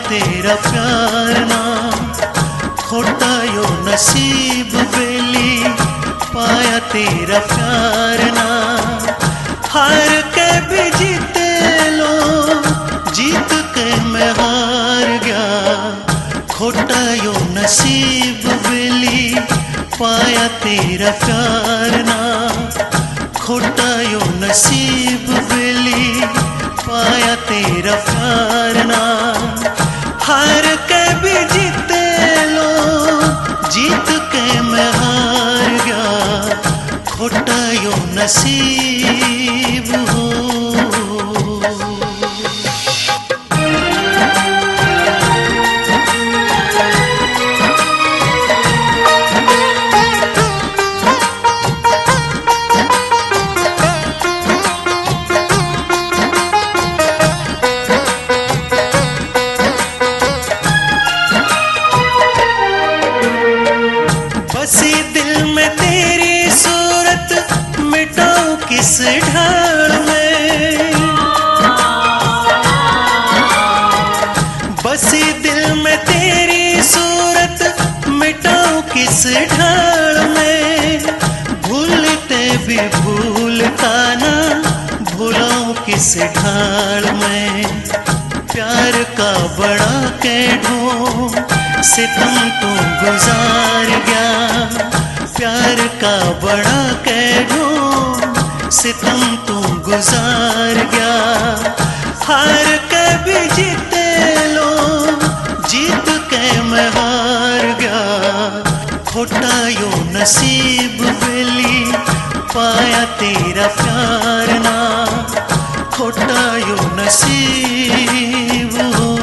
तेरा प्यार ना, खोटा यो नसीब बेली पाया तेरा प्यार ना। हार के भी जीते लो, जीत के मैं हार गया, खोटा यो नसीब बेली पाया तेरा प्यार ना, खोटा यो नसीब बेली पाया तेरा प्यार ना। हार के भी जीते लो, जीत के मैं हार गया, खोटा यो नसीब हो। बसी दिल में तेरी सूरत मिटाऊं किस ढाल में, बसी दिल में तेरी सूरत मिटाऊं किस ढाल में। भूलते भी भूलता ना, भूलाऊं किस ढाल में। प्यार का बड़ा के ढो सितम तो गुजार गया, प्यार का बड़ा कह ढो सितम तो गुजार गया। हार के भी जीते लो, जीत के मैं हार गया, खोटा यो नसीब बेली पाया तेरा प्यार ना, खोटा यो नसीब हो।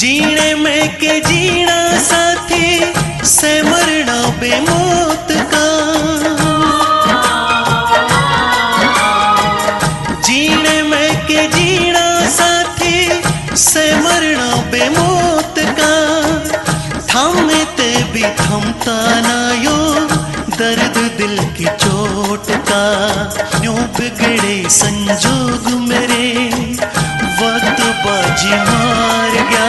जीने में के जीना साथी से मरना बेमौत का, जीने में के जीना साथी से मरना बेमौत का। थामते भी थमता ना यो दर्द दिल की चोट का। यूं बिगड़े संजोग मेरे वक्त बाजी मार गया,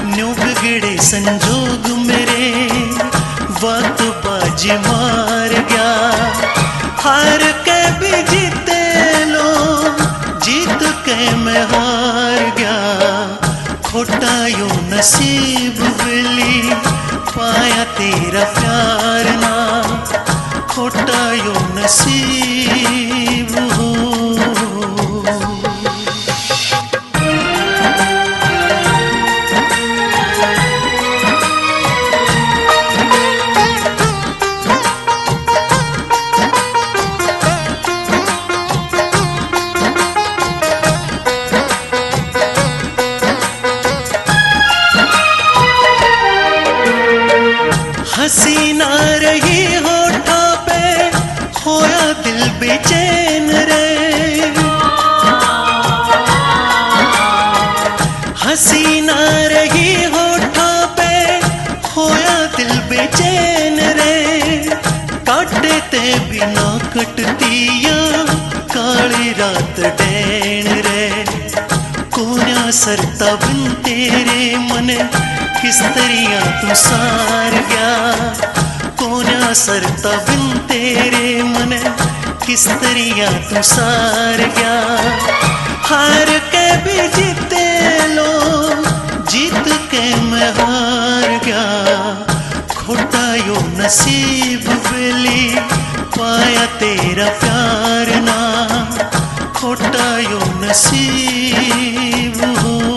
न्यू बिगड़े संजोग मेरे वक्त बाजी मार गया। हार के भी जीते लो, जीत के मैं हार गया, खोटा यो नसीब बेली पाया तेरा प्यार ना, खोटा यो नसीब हो। हंसी ना रही होठों पे खोया दिल बेचैन रे, हंसी ना रही होठों पे खोया दिल बेचैन रे। काटे ते बिना कटतिया काली रात डैन रे, कोन्या सरता बिन तेरे मन किस तरिया तू सार गया, कोन्या सरता बिन तेरे मन किस तरिया तू सार गया। हार के भी जीते लो, जीत के मैं हार गया, खोटा यो नसीब बेली पाया तेरा प्यार ना, खोटा यो नसीब हो।